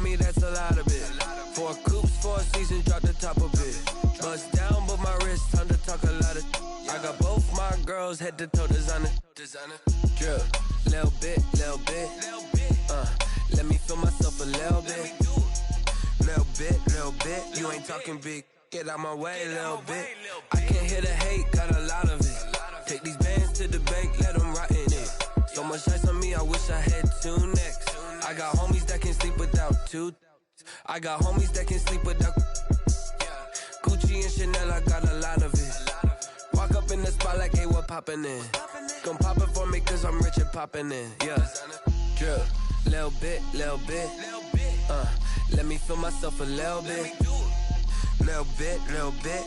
on me, that's a lot of it. 4 coops, 4 seasons, drop the top of it. Bust down, but my wrist, time to talk a lot of. I got both my girls head to toe designer. Drip, little bit. Let me feel myself a little bit. Little bit. You ain't talking big. Get out my way, little bit. I can't hear the hate, got a lot of it. Take these bands to the bank, let them rot in it. So much ice on me, I wish I had 2 necks. I got homies that can sleep without 2. I got homies that can sleep without Gucci and Chanel, I got a lot of it. Walk up in the spot like, hey, what poppin' in? Come pop it for me, cause I'm rich and poppin' in. Yeah, drip, little bit. Let me feel myself a little bit. Little bit.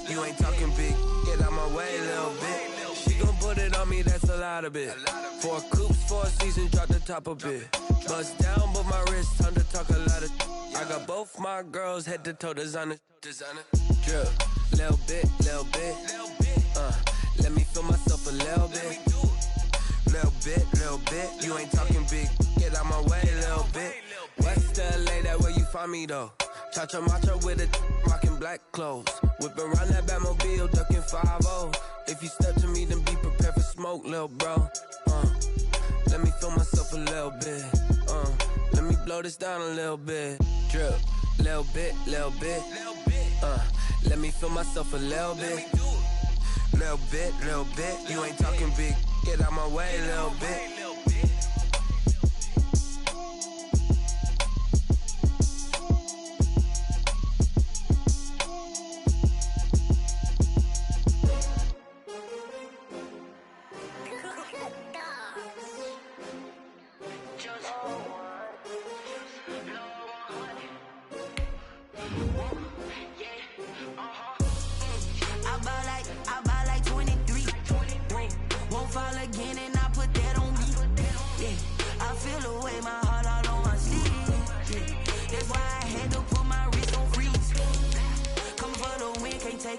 You ain't talking big. Get out my way, little bit. She gon' put it on me, that's a lot of it. 4 coops, 4 seasons, drop the top a bit. Bust down, but my wrist, time to talk a lot of. I got both my girls head to toe designer. Drip, little bit. Let me feel myself a little bit. Little bit. You ain't talking big. Get out my way, little bit. West LA, that where you find me though. Cha-cha matcha with it, rockin' black clothes. Whip around that Batmobile, ducking 5-0. If you step to me, then be prepared for smoke, lil' bro. Let me feel myself a little bit. Let me blow this down a little bit. Drip, little bit. Let me feel myself a little bit. Little bit. You ain't talking big. Get out my way, little bit.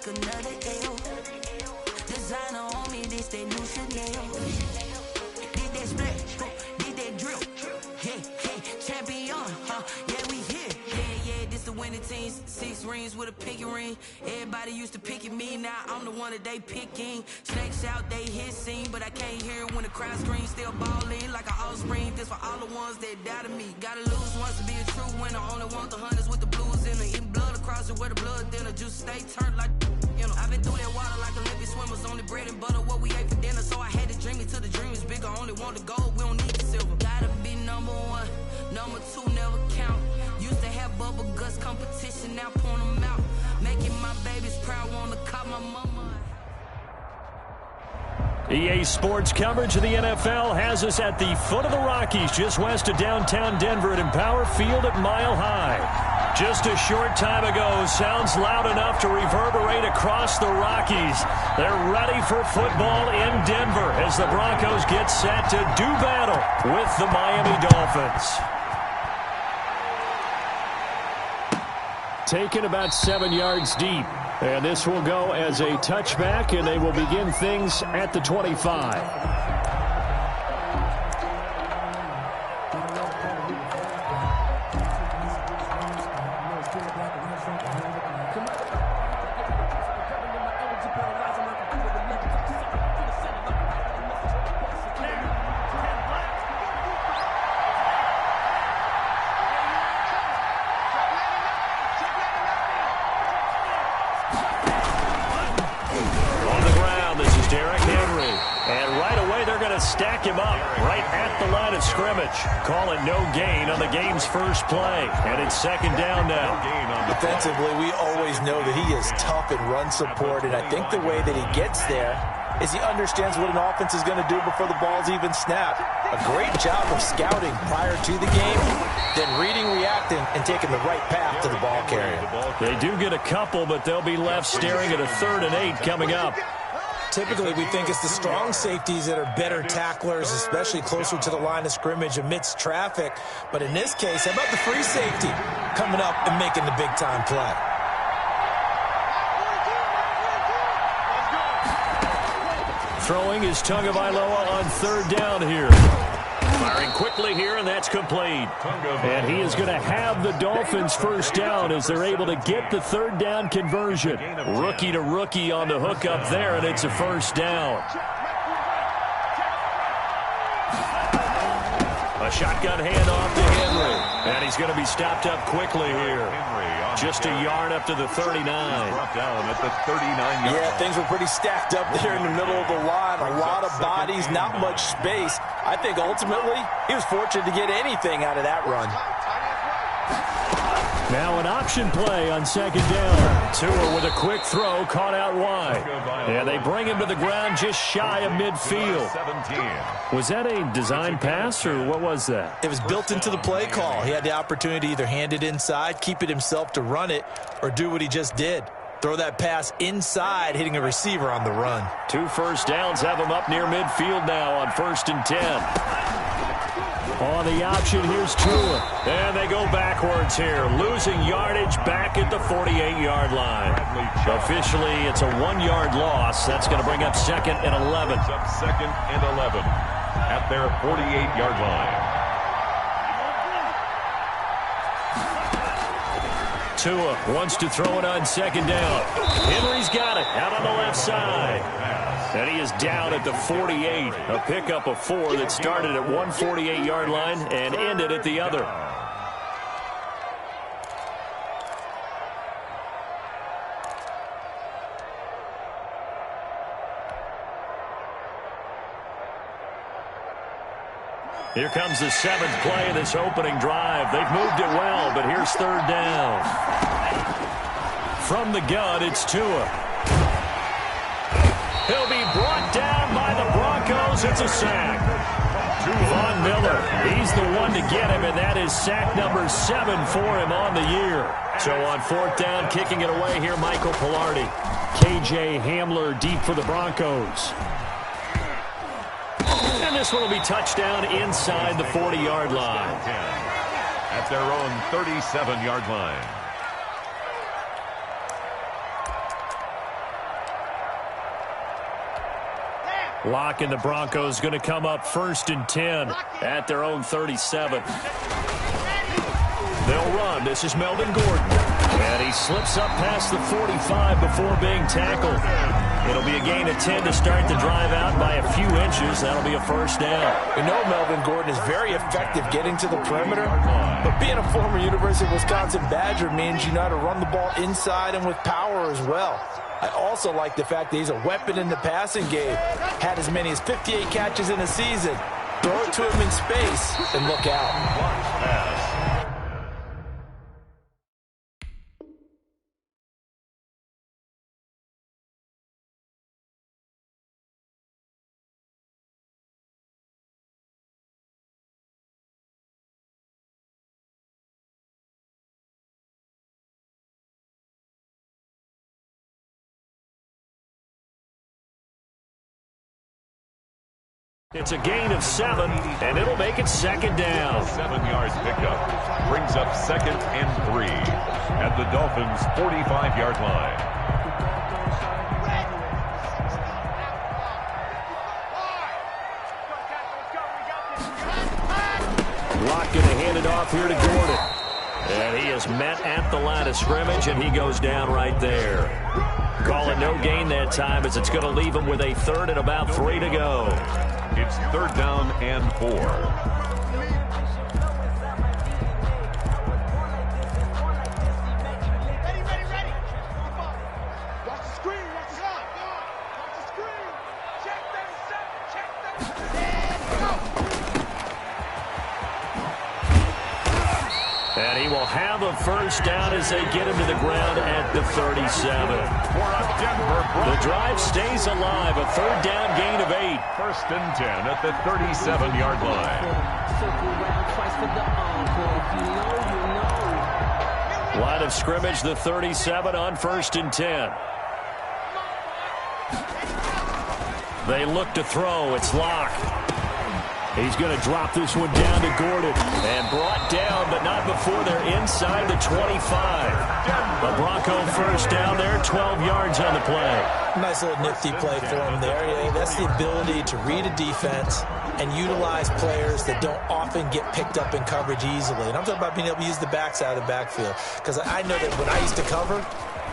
Another L. Designer on me, this that new Chanel. Did that split, did that drill. Yeah, champion, yeah, we here. Yeah, this the winning team. 6 rings with a pinky ring. Everybody used to pick at me, now I'm the one that they picking. Snakes out, they hit scene, but I can't hear it when the crowd screams. Still ballin' like an offspring. This for all the ones that doubted me. Gotta lose once to be a true winner. Only want the hunters with the blues in it. Eating blood across it where the blood dinner. Juice stay turned like. You know, I've been through that water like Olympic swimmers. Only bread and butter, what we ate for dinner. So I had to dream it till the dream is bigger. Only want the gold, we don't need the silver. Gotta be number 1, number 2 never count. Used to have bubble guts competition, now point them out. Making my babies proud, wanna call my mama. EA Sports coverage of the NFL has us at the foot of the Rockies, just west of downtown Denver at Empower Field at Mile High. Just a short time ago, sounds loud enough to reverberate across the Rockies. They're ready for football in Denver as the Broncos get set to do battle with the Miami Dolphins. Taken about 7 yards deep. And this will go as a touchback, and they will begin things at the 25. Stack him up right at the line of scrimmage. Calling no gain on the game's first play. And it's 2nd down now. Defensively, we always know that he is tough in run support, and I think the way that he gets there is he understands what an offense is going to do before the ball's even snapped. A great job of scouting prior to the game, then reading, reacting, and taking the right path to the ball carrier. They do get a couple, but they'll be left staring at a 3rd and 8 coming up. Typically, we think it's the strong safeties that are better tacklers, especially closer to the line of scrimmage amidst traffic. But in this case, how about the free safety coming up and making the big-time play? Throwing is Tagovailoa on 3rd down here. Firing quickly here, and that's complete. And he is going to have the Dolphins first down as they're able to get the third down conversion. Rookie to rookie on the hook up there, and it's a first down. A shotgun handoff to Henry. And he's going to be stopped up quickly here. Just a yard up to the 39. Brought down at the 39-yard. Yeah, things were pretty stacked up there in the middle of the line. A lot of bodies, not much space. I think ultimately he was fortunate to get anything out of that run. Now an option play on second down. Tua with a quick throw, caught out wide. And they bring him to the ground just shy of midfield. 17. Was that a design pass, or what was that? It was built into the play call. He had the opportunity to either hand it inside, keep it himself to run it, or do what he just did. Throw that pass inside, hitting a receiver on the run. 2 first downs have him up near midfield now on 1st and 10. On the option, here's Tua. And they go backwards here, losing yardage back at the 48-yard line. Officially, it's a 1-yard loss. That's going to bring up 2nd and 11. Up 2nd and 11 at their 48-yard line. Tua wants to throw it on 2nd down. Henry's got it out on the left side. And he is down at the 48. A pickup of 4 that started at one 48-yard line and ended at the other. Here comes the 7th play of this opening drive. They've moved it well, but here's 3rd down. From the gun, it's Tua. He'll be brought down by the Broncos. It's a sack. Von Miller, he's the one to get him, and that is sack number 7 for him on the year. So on 4th down, kicking it away here, Michael Pilardi. KJ Hamler deep for the Broncos. And this one will be touchdown inside the 40-yard line. At their own 37-yard line. Locke and the Broncos going to come up 1st and 10 at their own 37. They'll run. This is Melvin Gordon. And he slips up past the 45 before being tackled. It'll be a gain of 10 to start the drive out by a few inches. That'll be a first down. We know Melvin Gordon is very effective getting to the perimeter, but being a former University of Wisconsin Badger means you know how to run the ball inside and with power as well. I also like the fact that he's a weapon in the passing game. Had as many as 58 catches in a season. Throw it to him in space and look out. It's a gain of 7, and it'll make it 2nd down. 7 yards pickup brings up 2nd and 3 at the Dolphins' 45-yard line. Locke going to hand it off here to Gordon. And he is met at the line of scrimmage, and he goes down right there. Call it no gain that time, as it's going to leave him with a 3rd and about 3 to go. It's 3rd down and 4. Watch the screen, watch the shot. Watch the screen. Check And he will have a first down as they get him to the ground at the 37. The drive stays alive. A 3rd down gain of 8. 1st and 10 at the 37-yard line. Line of scrimmage, the 37 on 1st and 10. They look to throw. It's Locke. He's going to drop this one down to Gordon. And brought down, but not before they're inside the 25. A Bronco first down there, 12 yards on the play. Nice little nifty play for him there. Yeah, that's the ability to read a defense, and utilize players that don't often get picked up in coverage easily. And I'm talking about being able to use the backs out of the backfield. Because I know that when I used to cover,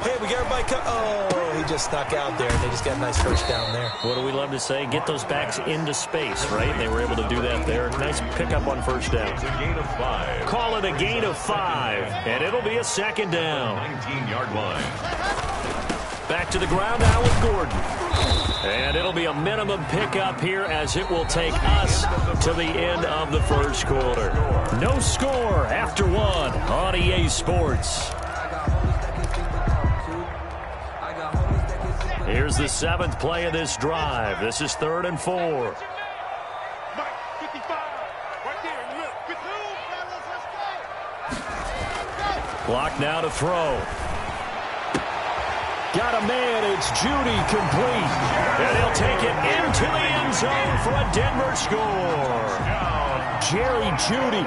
hey, we got everybody oh, he just snuck out there, and they just got a nice first down there. What do we love to say? Get those backs into space, right? They were able to do that there. Nice pickup on first down. It's a gain of 5. Call it a gain of 5, and it'll be a second down. 19-yard line. Back to the ground now with Gordon. And it'll be a minimum pickup here as it will take us to the end of the first quarter. No score after 1 on EA Sports. Here's the 7th play of this drive. This is 3rd and 4. Clock now to throw. Got a man, it's Judy, complete. And he'll take it into the end zone for a Denver score. Jerry Judy,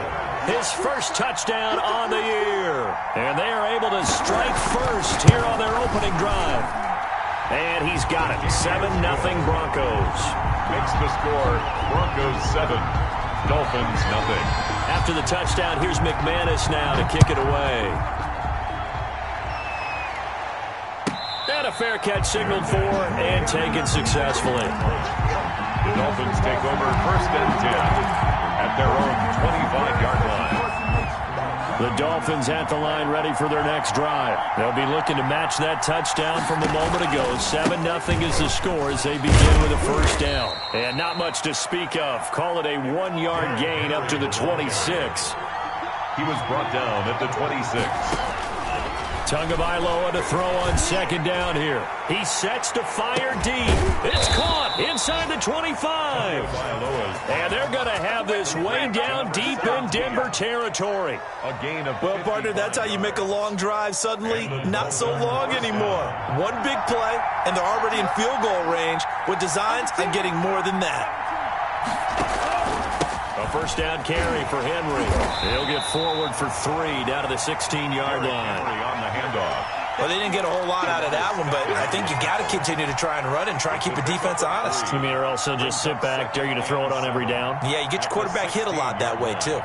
his first touchdown on the year. And they are able to strike first here on their opening drive. And he's got it, 7-0 Broncos. Makes the score, Broncos 7, Dolphins 0. After the touchdown, here's McManus now to kick it away. And a fair catch signaled for and taken successfully. The Dolphins take over 1st and 10 at their own 25-yard line. The Dolphins at the line ready for their next drive. They'll be looking to match that touchdown from a moment ago. 7-0 is the score as they begin with a first down. And not much to speak of. Call it a 1-yard gain up to the 26. He was brought down at the 26. Tagovailoa to throw on second down here. He sets to fire deep. It's caught inside the 25. And they're going to have this way down deep in Denver territory. A gain of Well, partner, that's how you make a long drive suddenly not so long anymore. One big play, and they're already in field goal range with designs on getting more than that. A first down carry for Henry. He'll get forward for 3 down to the 16-yard line. on the handoff. Well, they didn't get a whole lot out of that one, but I think you got to continue to try and run and try and keep the defense honest. You mean or else they'll just sit back, dare you to throw it on every down? Yeah, you get your quarterback hit a lot that way, too.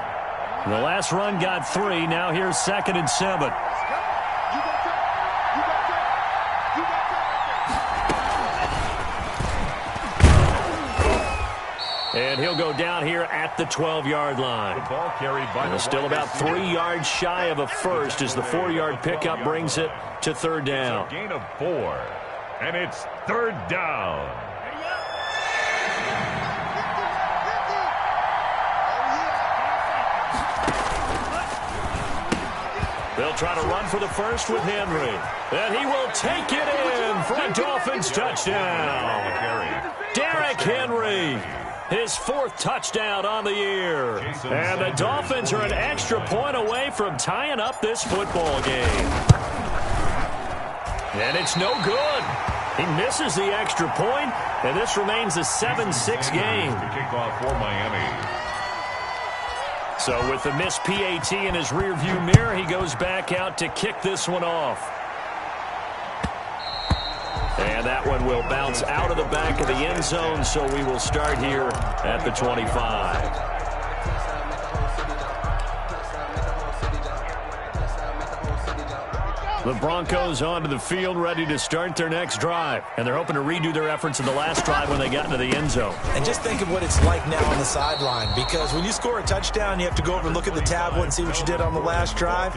The last run got 3. Now here's 2nd and 7. And he'll go down here at the 12-yard line. The ball carried by And still about 3 yards shy of a first as the 4-yard pickup brings it to 3rd down. It's a gain of 4, and it's 3rd down. They'll try to run for the first with Henry. And he will take it in for a Dolphins touchdown. Derrick Henry. His 4th touchdown on the year. And the Dolphins are an extra point away from tying up this football game. And it's no good. He misses the extra point, and this remains a 7-6 game. Kickoff for Miami. So with the missed PAT in his rearview mirror, he goes back out to kick this one off. And that one will bounce out of the back of the end zone, so we will start here at the 25. The Broncos onto the field, ready to start their next drive. And they're hoping to redo their efforts in the last drive when they got into the end zone. And just think of what it's like now on the sideline, because when you score a touchdown, you have to go over and look at the tablet and see what you did on the last drive.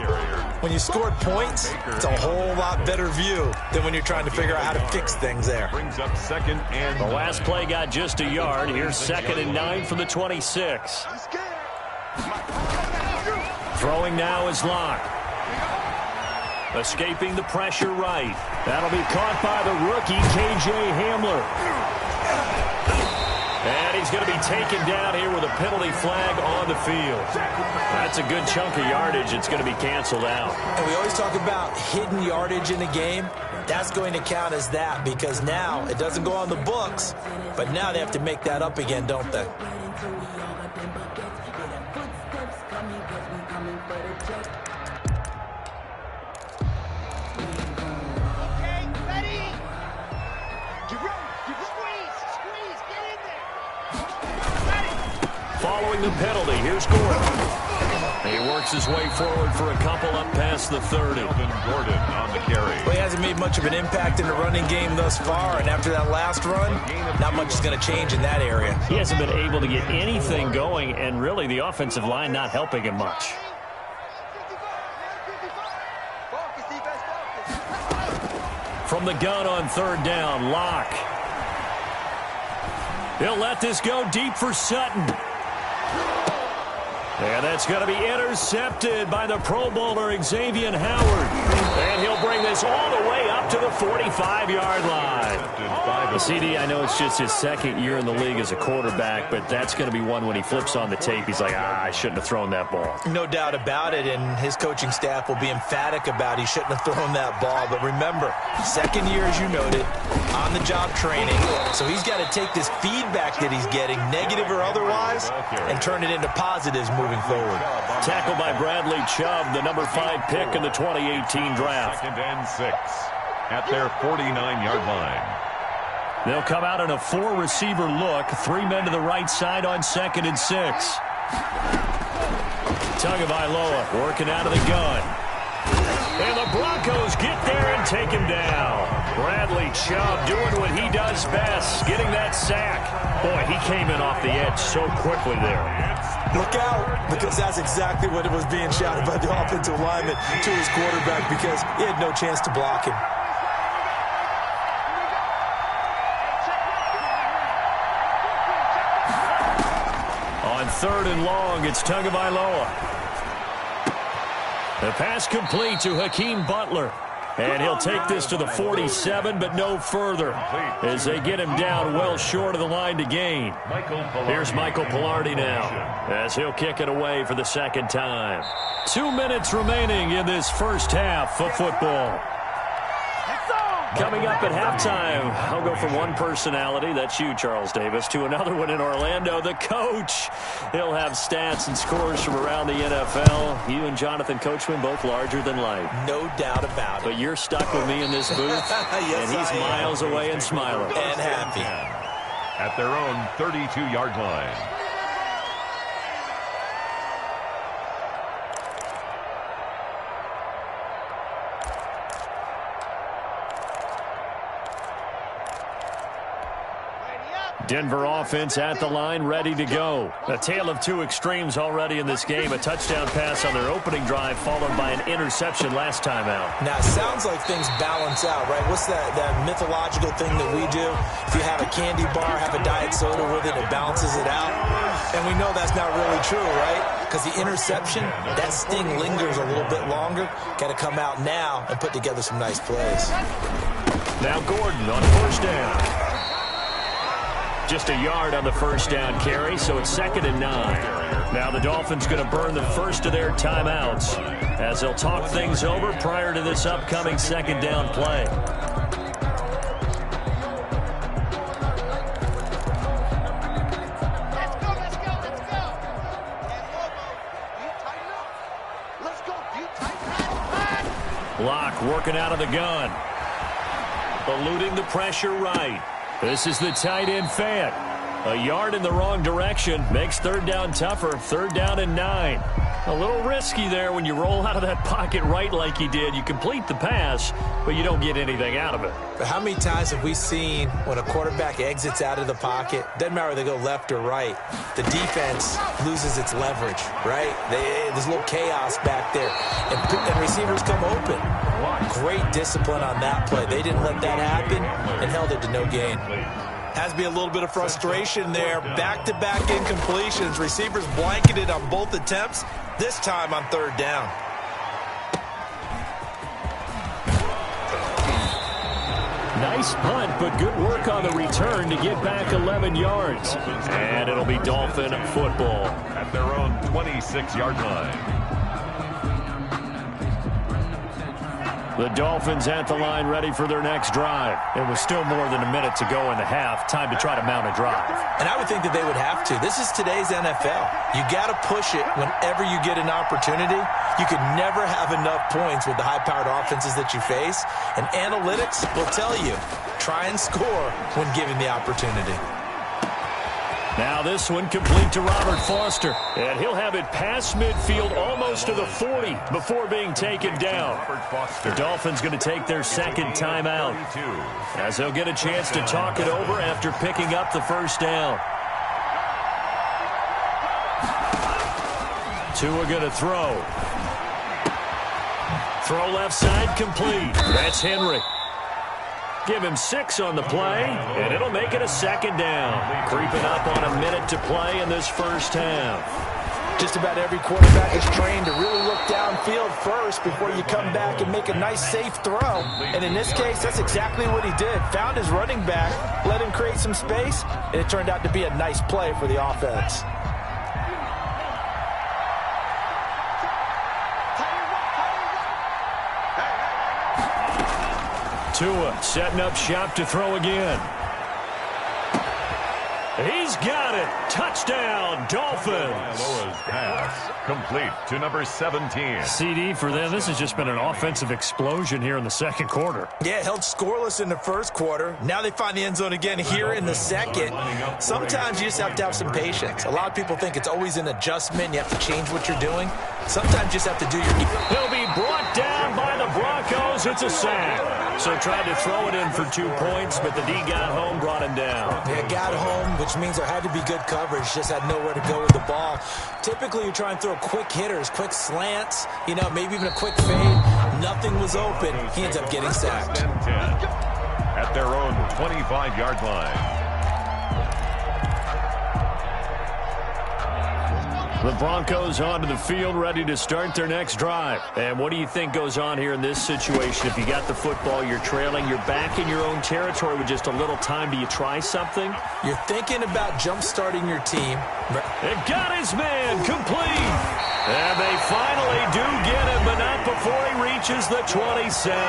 When you scored points, it's a whole lot better view than when you're trying to figure out how to fix things there. Brings up 2nd and The last play got just a yard. Here's 2nd and 9 from the 26. Throwing now is Locke. Escaping the pressure right. That'll be caught by the rookie, K.J. Hamler. And he's going to be taken down here with a penalty flag on the field. That's a good chunk of yardage. It's going to be canceled out. And we always talk about hidden yardage in a game. That's going to count as that, because now it doesn't go on the books, but now they have to make that up again, don't they? following the penalty. Here's Gordon. He works his way forward for a couple up past the 30. Gordon on the carry. Well, he hasn't made much of an impact in the running game thus far, and after that last run, not much is going to change in that area. He hasn't been able to get anything going, and really the offensive line not helping him much. From the gun on third down, Locke. He'll let this go deep for Sutton. And that's going to be intercepted by the Pro Bowler Xavier Howard. And he'll bring this all the way up to the 45-yard line. CD, I know it's just his second year in the league as a quarterback, but that's going to be one when he flips on the tape. He's like, I shouldn't have thrown that ball. No doubt about it, and his coaching staff will be emphatic about he shouldn't have thrown that ball. But remember, second year, as you noted, on-the-job training. So he's got to take this feedback that he's getting, negative or otherwise, and turn it into positives moving forward. Tackled by Bradley Chubb, the number 5 pick in the 2018 draft. 2nd and 6 at their 49-yard line. They'll come out in a 4-receiver look. 3 men to the right side on 2nd and 6. Tagovailoa working out of the gun. And the Broncos get there and take him down. Bradley Chubb doing what he does best, getting that sack. Boy, he came in off the edge so quickly there. Look out, because that's exactly what it was being shouted by the offensive lineman to his quarterback, because he had no chance to block him. On 3rd and long, it's Tagovailoa. The pass complete to Hakeem Butler. And he'll take this to the 47, but no further, as they get him down well short of the line to gain. Here's Michael Pilardi now, as he'll kick it away for the second time. 2 minutes remaining in this first half of football. Coming up at halftime, I'll go from one personality, that's you, Charles Davis, to another one in Orlando, the coach. He'll have stats and scores from around the NFL. You and Jonathan Coachman, both larger than life. No doubt about it. But you're stuck with me in this booth, yes, and he's miles away and smiling. And happy. At their own 32-yard line. Denver offense at the line, ready to go. A tale of two extremes already in this game. A touchdown pass on their opening drive, followed by an interception last time out. Now, it sounds like things balance out, right? What's that mythological thing that we do? If you have a candy bar, have a diet soda with it, it balances it out. And we know that's not really true, right? Because the interception, that sting lingers a little bit longer. Got to come out now and put together some nice plays. Now Gordon on first down. Just a yard on the first down carry, so it's 2nd and 9. Now the Dolphins going to burn the first of their timeouts as they'll talk things over prior to this upcoming second down play. Locke working out of the gun. Eluding the pressure right. This is the tight end Fant. A yard in the wrong direction makes third down tougher. 3rd down and 9. A little risky there when you roll out of that pocket right like he did. You complete the pass, but you don't get anything out of it. But how many times have we seen when a quarterback exits out of the pocket, doesn't matter whether they go left or right, the defense loses its leverage, right? There's a little chaos back there, and receivers come open. Great discipline on that play. They didn't let that happen and held it to no gain. Has to be a little bit of frustration there. Back-to-back incompletions. Receivers blanketed on both attempts, this time on 3rd down. Nice punt, but good work on the return to get back 11 yards. And it'll be Dolphin football. At their own 26-yard line. The Dolphins at the line ready for their next drive. It was still more than a minute to go in the half. Time to try to mount a drive. And I would think that they would have to. This is today's NFL. You got to push it whenever you get an opportunity. You could never have enough points with the high-powered offenses that you face. And analytics will tell you, try and score when given the opportunity. Now this one complete to Robert Foster. And he'll have it past midfield almost to the 40 before being taken down. The Dolphins going to take their second timeout as they'll get a chance to talk it over after picking up the first down. Tua going to throw. Throw left side complete. That's Henry. Give him 6 on the play, and it'll make it a second down. Creeping up on a minute to play in this first half. Just about every quarterback is trained to really look downfield first before you come back and make a nice, safe throw. And in this case, that's exactly what he did. Found his running back, let him create some space, and it turned out to be a nice play for the offense. Tua setting up shop to throw again. He's got it. Touchdown, Dolphins. Loa's pass complete to number 17. CD for them. This has just been an offensive explosion here in the second quarter. Yeah, held scoreless in the first quarter. Now they find the end zone again here in the second. Sometimes you just have to have some patience. A lot of people think it's always an adjustment. You have to change what you're doing. Sometimes you just have to do your... He'll be brought down by the Broncos. It's a sack. So tried to throw it in for 2 points, but the D got home, brought him down. Yeah, got home, which means there had to be good coverage. Just had nowhere to go with the ball. Typically, you try and throw quick hitters, quick slants, maybe even a quick fade. Nothing was open. He ends up getting sacked. At their own 25-yard line. The Broncos onto the field, ready to start their next drive. And what do you think goes on here in this situation? If you got the football, you're trailing, you're back in your own territory with just a little time. Do you try something? You're thinking about jump-starting your team. It got his man complete. And they finally do get him, but not before he reaches the 27.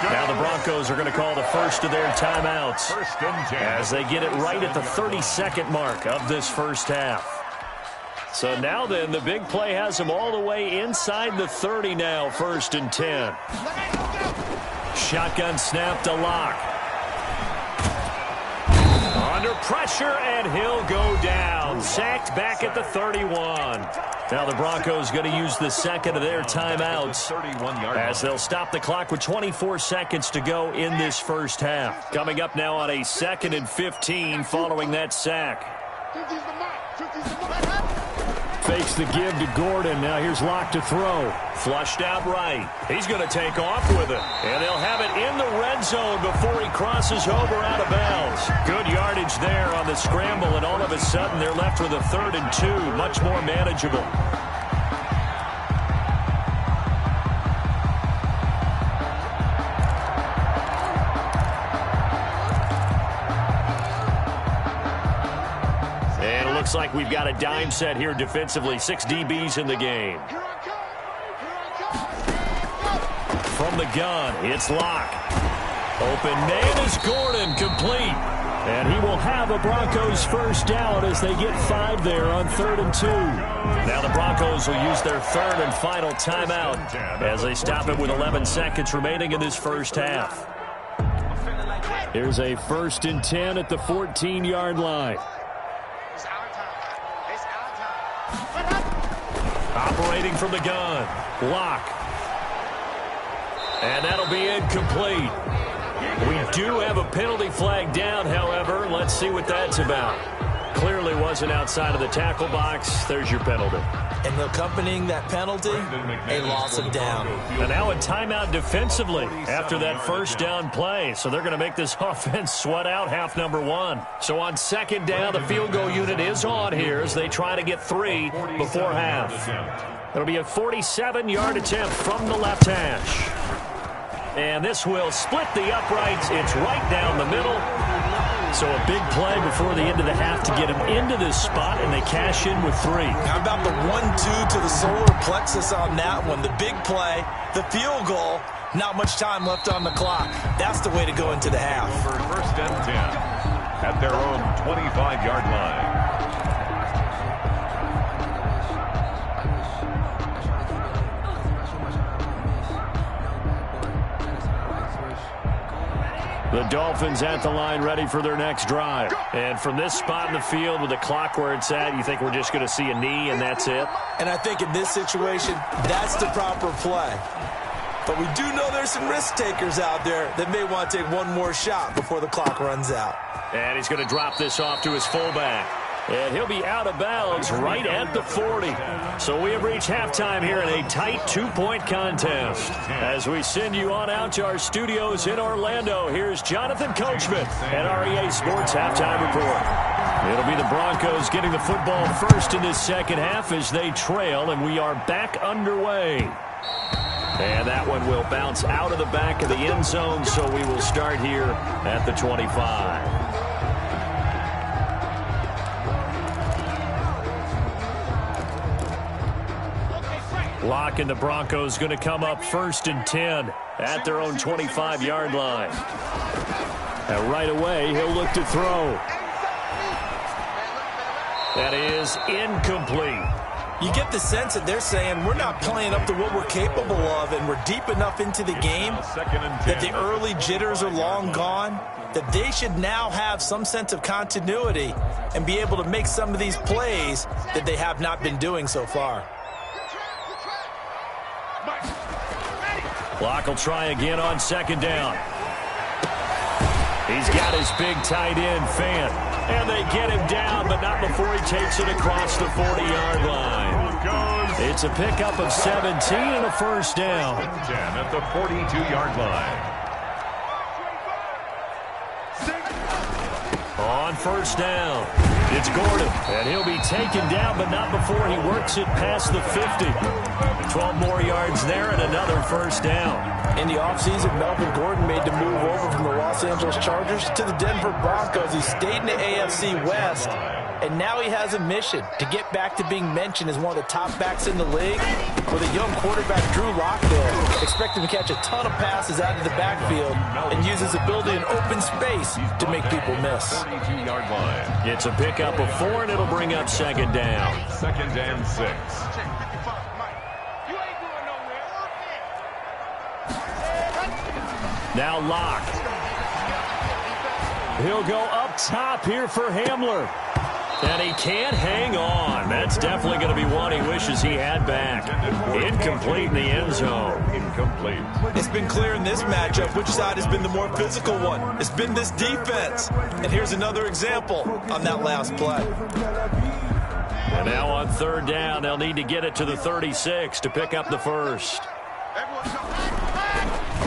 Now the Broncos are going to call the first of their timeouts as they get it right at the 32nd mark of this first half. So now then, the big play has him all the way inside the 30 now, 1st and 10. Shotgun snap to Lock. Under pressure, and he'll go down. Sacked back at the 31. Now the Broncos going to use the second of their timeouts as they'll stop the clock with 24 seconds to go in this first half. Coming up now on a 2nd and 15 following that sack. Fakes the give to Gordon. Now here's Locke to throw. Flushed out right. He's going to take off with it. And they'll have it in the red zone before he crosses over out of bounds. Good yardage there on the scramble, and all of a sudden they're left with a 3rd and 2. Much more manageable. Looks like we've got a dime set here defensively. 6 DBs in the game. From the gun, it's Locke. Open man is Gordon, complete. And he will have a Broncos first down as they get 5 there on 3rd and 2. Now the Broncos will use their 3rd and final timeout as they stop it with 11 seconds remaining in this first half. Here's a 1st and 10 at the 14-yard line. Operating from the gun, Locke. And that'll be incomplete. We do have a penalty flag down, however. Let's see what that's about. Clearly wasn't outside of the tackle box. There's your penalty. And accompanying that penalty, a loss of down. And now a timeout defensively after that first down play. So they're going to make this offense sweat out half number 1. So on 2nd down, the field goal unit is on here as they try to get 3 before half. It'll be a 47-yard attempt from the left hash. And this will split the uprights. It's right down the middle. So a big play before the end of the half to get him into this spot, and they cash in with 3. How about the 1-2 to the solar plexus on that one? The big play, the field goal, not much time left on the clock. That's the way to go into the half. For 1st and 10 at their own 25-yard line. The Dolphins at the line ready for their next drive. And from this spot in the field with the clock where it's at, you think we're just going to see a knee and that's it? And I think in this situation, that's the proper play. But we do know there's some risk takers out there that may want to take one more shot before the clock runs out. And he's going to drop this off to his fullback. And he'll be out of bounds right at the 40. So we have reached halftime here in a tight 2-point contest. As we send you on out to our studios in Orlando, here's Jonathan Coachman at our EA Sports Halftime Report. It'll be the Broncos getting the football first in this second half as they trail, and we are back underway. And that one will bounce out of the back of the end zone, so we will start here at the 25. Locke and the Broncos going to come up 1st and 10 at their own 25-yard line. And right away, he'll look to throw. That is incomplete. You get the sense that they're saying we're not playing up to what we're capable of, and we're deep enough into the game that the early jitters are long gone, that they should now have some sense of continuity and be able to make some of these plays that they have not been doing so far. Locke will try again on 2nd down. He's got his big tight end, Fant. And they get him down, but not before he takes it across the 40-yard line. It's a pickup of 17 and a 1st down. 10 at the 42-yard line. On 1st down, it's Gordon, and he'll be taken down, but not before he works it past the 50. 12 more yards there and another 1st down. In the offseason, Melvin Gordon made the move over from the Los Angeles Chargers to the Denver Broncos. He stayed in the AFC West, and now he has a mission to get back to being mentioned as one of the top backs in the league. With a young quarterback, Drew Lock there, expect him to catch a ton of passes out of the backfield and use his ability in open space to make people miss. 42-yard line. It's a pickup of 4, and it'll bring up 2nd down. 2nd and 6. Now Locke. He'll go up top here for Hamler. And he can't hang on. That's definitely going to be one he wishes he had back. Incomplete in the end zone. Incomplete. It's been clear in this matchup which side has been the more physical one. It's been this defense. And here's another example on that last play. And now on 3rd down, they'll need to get it to the 36 to pick up the 1st.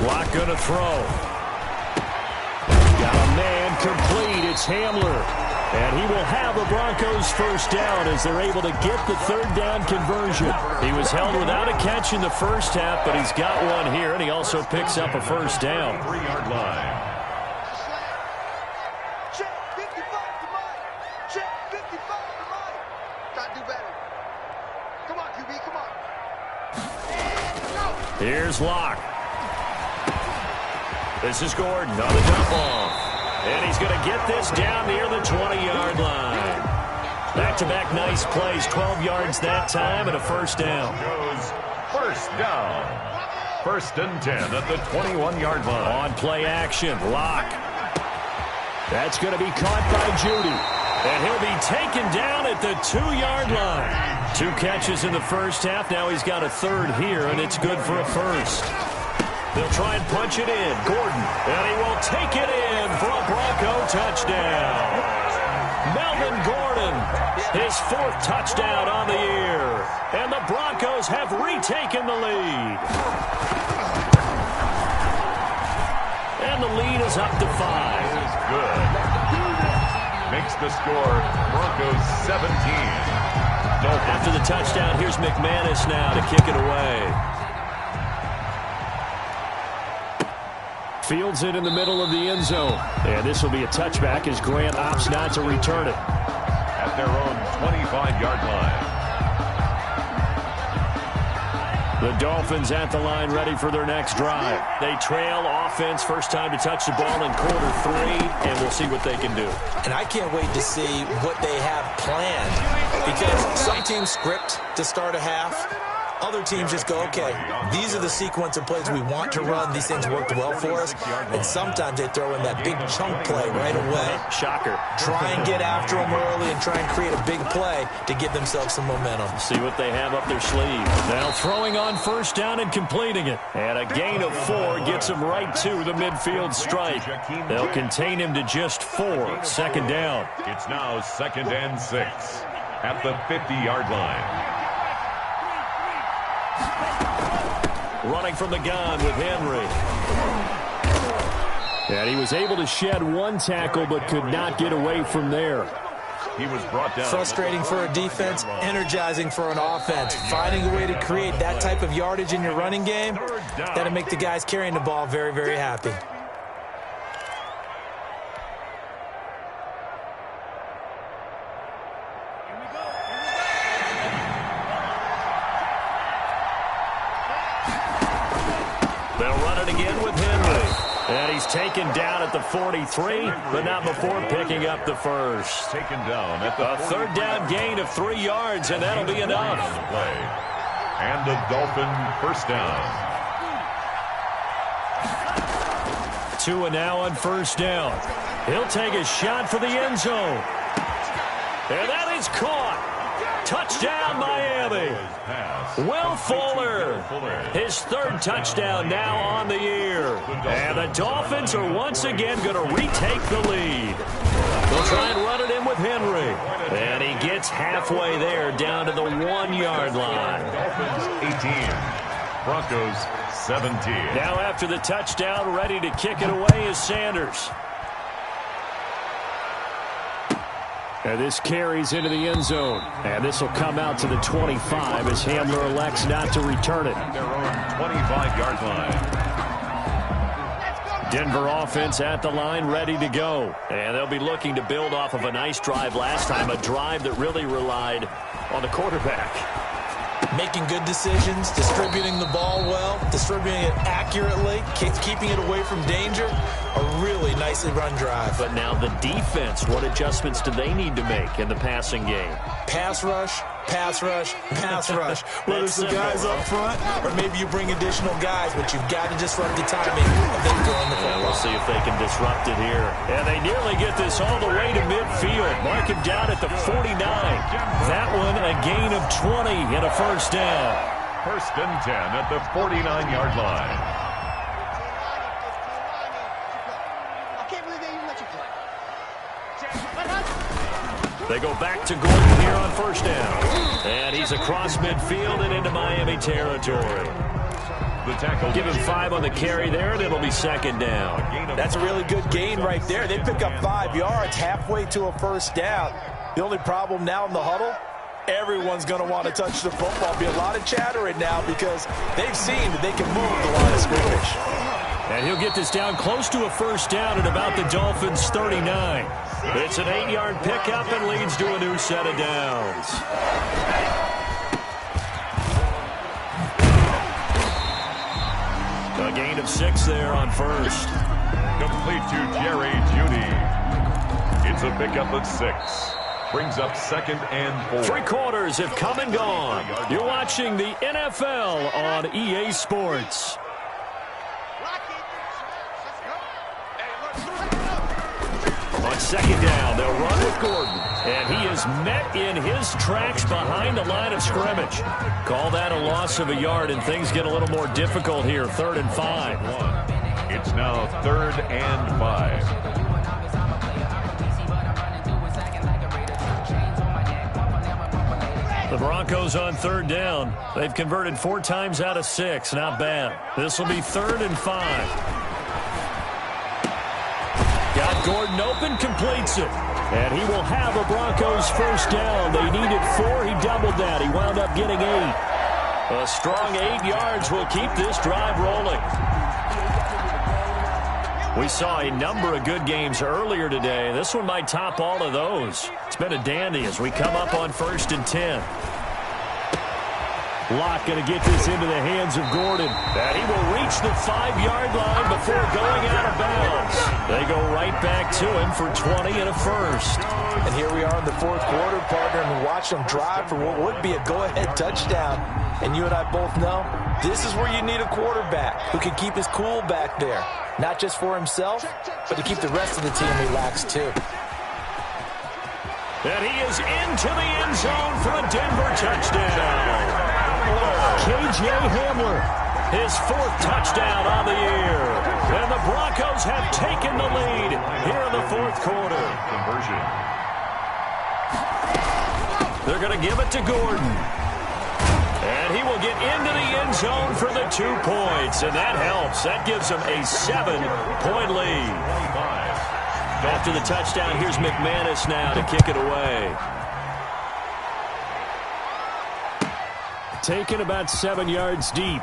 Locke going to throw. Got a man complete. It's Hamler. And he will have the Broncos 1st down as they're able to get the 3rd down conversion. He was held without a catch in the 1st half, but he's got one here, and he also picks up a 1st down. 3-yard line. Check 55 to Mike. Check 55 to Mike. Gotta do better. Come on, QB, come on. Here's Locke. This is Gordon on the dump off. And he's going to get this down near the 20-yard line. Back-to-back nice plays, 12 yards that time, and a 1st down. Goes 1st down. 1st and 10 at the 21-yard line. On play action, Locke. That's going to be caught by Judy. And he'll be taken down at the 2-yard line. 2 catches in the 1st half. Now he's got a 3rd here, and it's good for a 1st. They'll try and punch it in. Gordon, and he will take it in for a Bronco touchdown. Melvin Gordon, his 4th touchdown on the year. And the Broncos have retaken the lead. And the lead is up to 5. That is good. Makes the score Broncos 17. After the touchdown, here's McManus now to kick it away. Fields it in the middle of the end zone. And this will be a touchback as Grant opts not to return it. At their own 25-yard line. The Dolphins at the line ready for their next drive. They trail offense, first time to touch the ball in quarter 3, and we'll see what they can do. And I can't wait to see what they have planned, because some teams script to start a half. Other teams just go, okay, these are the sequence of plays we want to run. These things worked well for us. And sometimes they throw in that big chunk play right away. Shocker. Try and get after them early and try and create a big play to give themselves some momentum. See what they have up their sleeve. Now throwing on first down and completing it. And a gain of 4 gets him right to the midfield stripe. They'll contain him to just 4. Second down. It's now 2nd and 6 at the 50-yard line. Running from the gun with Henry. And he was able to shed 1 tackle but could not get away from there. He was brought down. Frustrating for a defense, energizing for an offense. Finding a way to create that type of yardage in your running game, that'll make the guys carrying the ball very, very happy. They'll run it again with Henry. And he's taken down at the 43, but not before picking up the first. Taken down at the A third down gain of 3 yards, and that'll be enough. Play. And the Dolphin first down. 2 and now on first down. He'll take a shot for the end zone. And that is caught. Touchdown, Miami. Will Fuller, his 3rd touchdown now on the year. And the Dolphins are once again going to retake the lead. They'll try and run it in with Henry. And he gets halfway there down to the 1-yard line. Dolphins 18, Broncos 17. Now after the touchdown, ready to kick it away is Sanders. And this carries into the end zone. And this will come out to the 25 as Hamler elects not to return it. Their own 25-yard line. Denver offense at the line, ready to go. And they'll be looking to build off of a nice drive last time, a drive that really relied on the quarterback. Making good decisions, distributing the ball well, distributing it accurately, keeping it away from danger. A really nicely run drive. But now the defense, what adjustments do they need to make in the passing game? Pass rush, pass rush, pass rush. Whether it's the guys up front or maybe you bring additional guys, but you've got to disrupt the timing of them throwing the football. We'll see if they can disrupt it here. And they nearly get this all the way to midfield. Mark him down at the 49. That one a gain of 20 and a first down. 1st and 10 at the 49-yard line. They go back to Gordon here on first down. And he's across midfield and into Miami territory. The tackle. Give him 5 on the carry there, and it'll be 2nd down. That's a really good gain right there. They pick up 5 yards halfway to a first down. The only problem now in the huddle, everyone's going to want to touch the football. Be a lot of chattering now because they've seen that they can move the line of scrimmage. And he'll get this down close to a first down at about the Dolphins' 39. It's an 8-yard pickup and leads to a new set of downs. A gain of 6 there on first. Complete to Jerry Jeudy. It's a pickup of 6. Brings up 2nd and 4. 3 quarters have come and gone. You're watching the NFL on EA Sports. On 2nd down, they'll run with Gordon. And he is met in his tracks behind the line of scrimmage. Call that a loss of a yard, and things get a little more difficult here. 3rd and 5. It's now 3rd and 5. The Broncos on 3rd down. They've converted 4 times out of 6. Not bad. This will be 3rd and 5. Got Gordon open, completes it. And he will have a Broncos first down. They needed 4. He doubled that. He wound up getting 8. A strong 8 yards will keep this drive rolling. We saw a number of good games earlier today. This one might top all of those. It's been a dandy as we come up on 1st and 10. Locke going to get this into the hands of Gordon. And he will reach the 5-yard line before going out of bounds. They go right back to him for 20 and a first. And here we are in the fourth quarter, partner, and watch them drive for what would be a go-ahead touchdown. And you and I both know this is where you need a quarterback who can keep his cool back there. Not just for himself, but to keep the rest of the team relaxed too. And he is into the end zone for a Denver touchdown. K.J. Hamler, his 4th touchdown on the year. And the Broncos have taken the lead here in the fourth quarter. Conversion. They're going to give it to Gordon. And he will get into the end zone for the 2 points. And that helps. That gives them a 7-point lead. After the touchdown, here's McManus now to kick it away. Taken about 7 yards deep.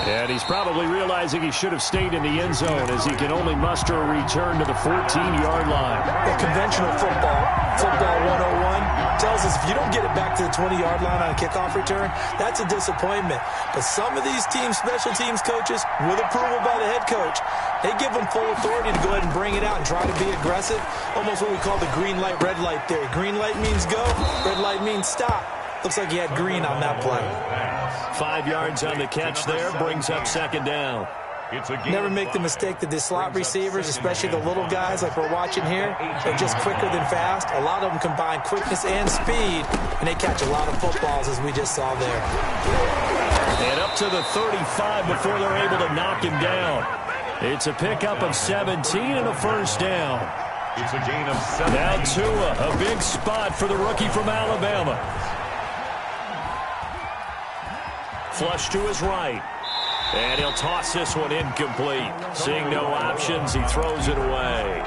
And he's probably realizing he should have stayed in the end zone as he can only muster a return to the 14-yard line. The conventional football 101, tells us if you don't get it back to the 20-yard line on a kickoff return, that's a disappointment. But some of these teams, special teams coaches, with approval by the head coach, they give them full authority to go ahead and bring it out and try to be aggressive. Almost what we call the green light, red light theory. Green light means go, red light means stop. Looks like he had green on that play. 5 yards on the catch there, brings up second down. Never make the mistake that the slot receivers, especially the little guys like we're watching here, are just quicker than fast. A lot of them combine quickness and speed, and they catch a lot of footballs, as we just saw there. And up to the 35 before they're able to knock him down. It's a pickup of 17 and a first down. It's a gain of 7. Now Tua, a big spot for the rookie from Alabama. Flush to his right. And he'll toss this one incomplete. Seeing no options, he throws it away.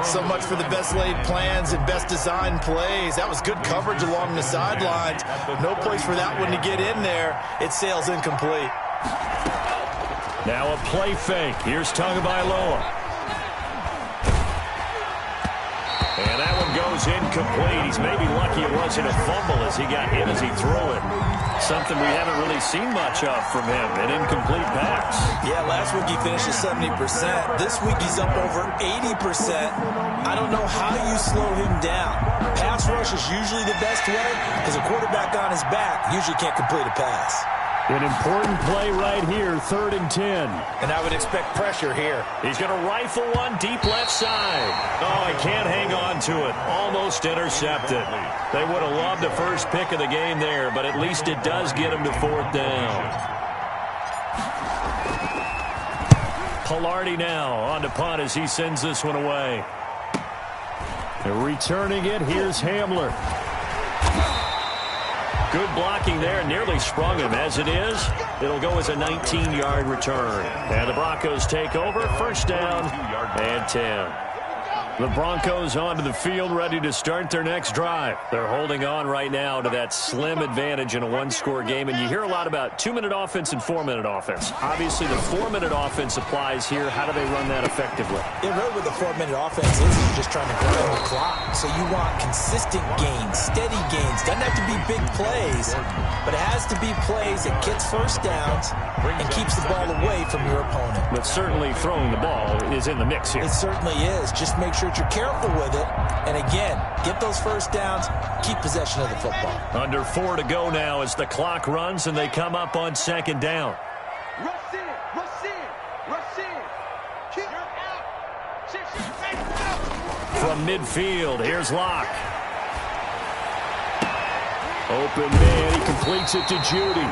So much for the best laid plans and best designed plays. That was good coverage along the sidelines. No place for that one to get in there. It sails incomplete. Now a play fake. Here's Tagovailoa. And that one goes incomplete. He's maybe lucky it wasn't a fumble as he got hit as he threw it. Something we haven't really seen much of from him, an incomplete pass. Yeah, last week he finished at 70%. This week he's up over 80%. I don't know how you slow him down. Pass rush is usually the best way because a quarterback on his back usually can't complete a pass. An important play right here, 3rd and 10. And I would expect pressure here. He's going to rifle one deep left side. Oh, he can't hang on to it. Almost intercepted. They would have loved the first pick of the game there, but at least it does get him to 4th down. Pilardi now on to punt as he sends this one away. And returning it, here's Hamler. Good blocking there, nearly sprung him. As it is, it'll go as a 19-yard return. And the Broncos take over, first down and 10. The Broncos onto the field, ready to start their next drive. They're holding on right now to that slim advantage in a one-score game. And you hear a lot about 2-minute offense and 4-minute offense. Obviously, the 4-minute offense applies here. How do they run that effectively? Yeah, really what the 4-minute offense is you're just trying to grind the clock. So you want consistent gains, steady gains. Doesn't have to be big plays, but it has to be plays that gets first downs and keeps the ball away from your opponent. But certainly throwing the ball is in the mix here. It certainly is. Just make sure you're careful with it. And again, get those first downs, keep possession of the football. Under 4 to go now as the clock runs and they come up on second down. Rush in, rush in, rush in. Keep out. From midfield, here's Locke. Open man, he completes it to Judy.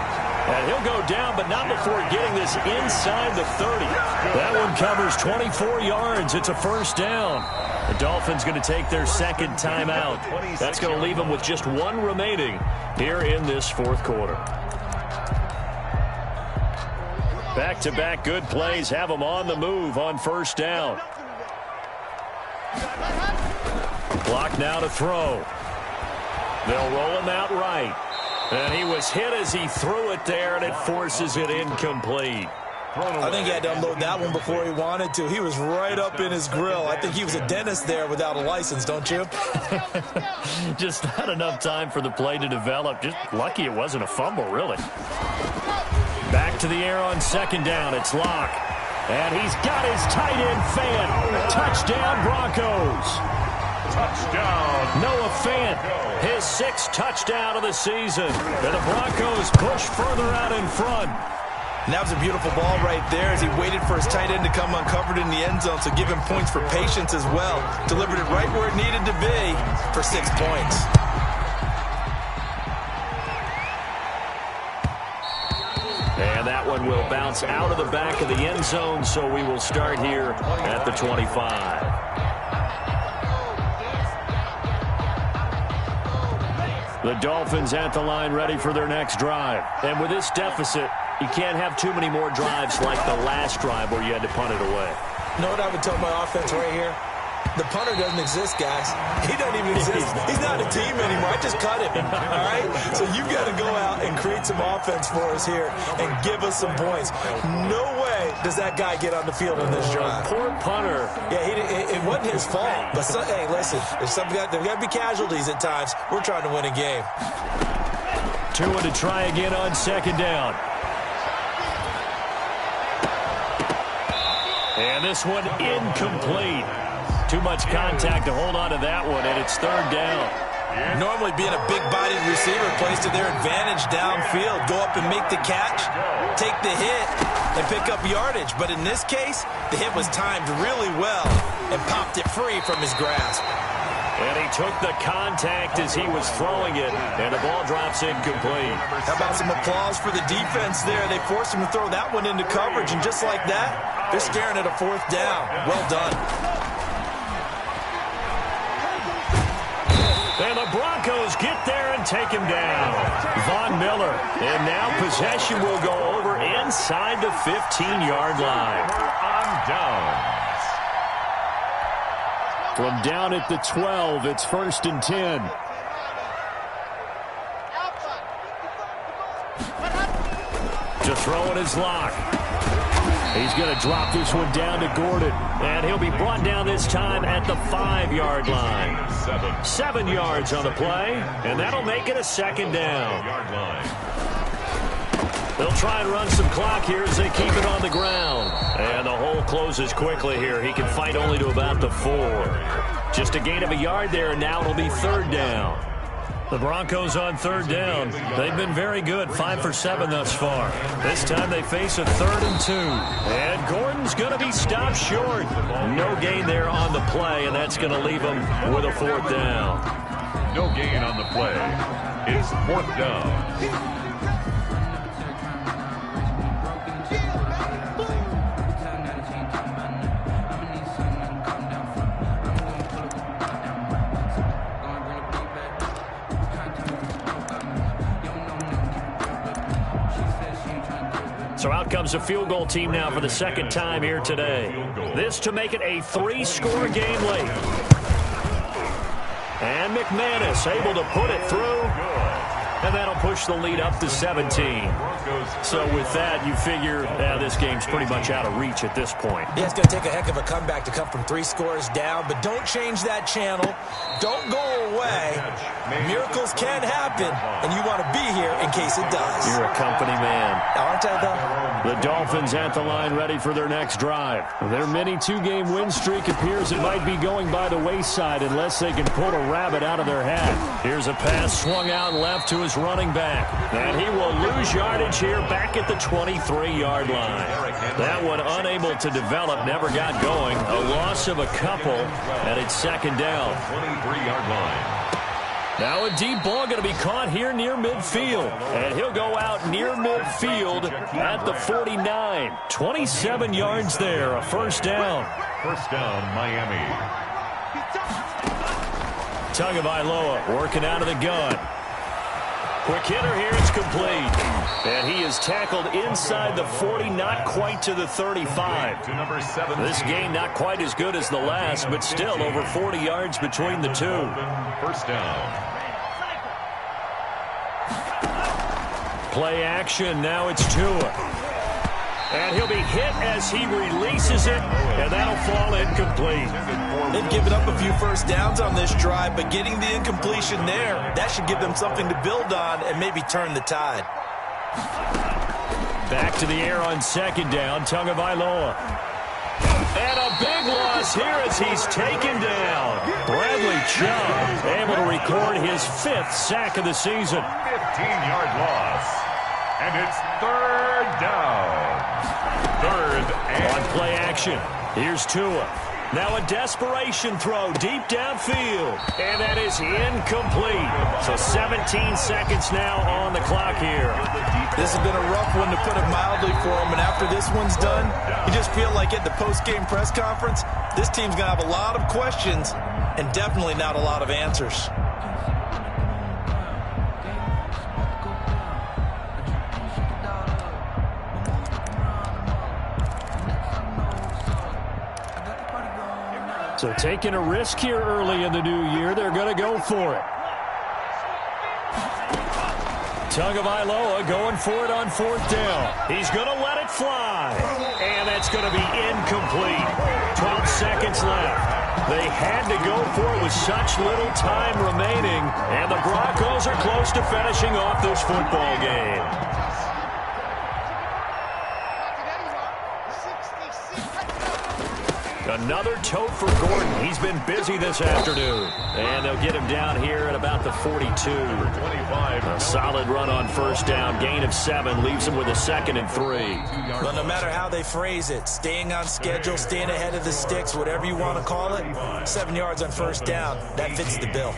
And he'll go down, but not before getting this inside the 30. That one covers 24 yards. It's a first down. The Dolphins going to take their second timeout. That's going to leave them with just one remaining here in this fourth quarter. Back-to-back good plays have them on the move on first down. Clock now to throw. They'll roll him out right. And he was hit as he threw it there, and it forces it incomplete. I think he had to unload that one before he wanted to. He was right up in his grill. I think he was a dentist there without a license, don't you? Just not enough time for the play to develop. Just lucky it wasn't a fumble, really. Back to the air on second down. It's Locke. And he's got his tight end Fant. Touchdown, Broncos. Touchdown. Noah Fant, his 6th touchdown of the season. And the Broncos push further out in front. And that was a beautiful ball right there as he waited for his tight end to come uncovered in the end zone, so give him points for patience as well. Delivered it right where it needed to be for 6 points. And that one will bounce out of the back of the end zone, so we will start here at the 25. The Dolphins at the line ready for their next drive. And with this deficit, you can't have too many more drives like the last drive where you had to punt it away. You know what I would tell my offense right here? The punter doesn't exist, guys. He doesn't even exist. He's not a team anymore. I just cut him, all right? So you've got to go out and create some offense for us here and give us some points. No way does that guy get on the field on this drive. Poor punter. Yeah, it wasn't his fault. But, hey, listen, there's got to be casualties at times. We're trying to win a game. Tua to try again on second down. And this one incomplete. Too much contact to hold on to that one, and it's third down. Normally being a big-bodied receiver plays to their advantage downfield. Go up and make the catch, take the hit, and pick up yardage. But in this case, the hit was timed really well and popped it free from his grasp. And he took the contact as he was throwing it, and the ball drops incomplete. How about some applause for the defense there? They forced him to throw that one into coverage, and just like that, they're staring at a 4th down. Well done. And the Broncos get there and take him down. Von Miller. And now possession will go over inside the 15-yard line. On downs. From down at the 12, it's 1st and 10. To throw it is Locke. He's going to drop this one down to Gordon. And he'll be brought down this time at the 5-yard line. 7 yards on the play, and that'll make it a 2nd down. They'll try and run some clock here as they keep it on the ground. And the hole closes quickly here. He can fight only to about the 4. Just a gain of a yard there, and now it'll be 3rd down. The Broncos on 3rd down. They've been very good, 5 for 7 thus far. This time they face a 3rd and 2. And Gordon's going to be stopped short. No gain there on the play, and that's going to leave him with a 4th down. No gain on the play. It's 4th down. So out comes a field goal team now for the 2nd time here today. This to make it a 3-score game late. And McManus able to put it through. And that'll push the lead up to 17. So with that, you figure this game's pretty much out of reach at this point. Yeah, it's going to take a heck of a comeback to come from 3 scores down, but don't change that channel. Don't go away. Miracles can happen, and you want to be here in case it does. You're a company man. Aren't I, though? The Dolphins at the line ready for their next drive. Their mini 2-game win streak appears it might be going by the wayside unless they can pull a rabbit out of their hat. Here's a pass swung out left to his running back. And he will lose yardage here back at the 23-yard line. That one unable to develop, never got going. A loss of a couple, and it's 2nd down. 23-yard line. Now a deep ball going to be caught here near midfield. And he'll go out near midfield at the 49. 27 yards there, a 1st down. 1st down, Miami. Tagovailoa working out of the gun. Quick hitter here, it's complete. And he is tackled inside the 40, not quite to the 35. To number 7. This game not quite as good as the last, but still over 40 yards between the two. 1st down. Play action, now it's Tua. And he'll be hit as he releases it, and that'll fall incomplete. They've given up a few first downs on this drive, but getting the incompletion there, that should give them something to build on and maybe turn the tide. Back to the air on second down, Tagovailoa. And a big loss here as he's taken down. Bradley Chubb able to record his 5th sack of the season. 15-yard loss. And it's third down. Third and on play action. Here's Tua. Now a desperation throw deep downfield. And that is incomplete. So 17 seconds now on the clock here. This has been a rough one, to put it mildly, for him. And after this one's done, you just feel like at the post-game press conference, this team's going to have a lot of questions and definitely not a lot of answers. So taking a risk here early in the new year, they're going to go for it. Tagovailoa going for it on 4th down. He's going to let it fly. And that's going to be incomplete. 12 seconds left. They had to go for it with such little time remaining. And the Broncos are close to finishing off this football game. Another tote for Gordon. He's been busy this afternoon. And they'll get him down here at about the 42. A solid run on 1st down. Gain of 7 leaves him with a 2nd and 3. Well, no matter how they phrase it, staying on schedule, staying ahead of the sticks, whatever you want to call it, 7 yards on 1st down, that fits the bill.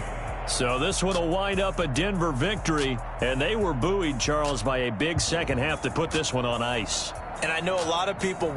So this one will wind up a Denver victory. And they were buoyed, Charles, by a big second half that put this one on ice. And I know a lot of people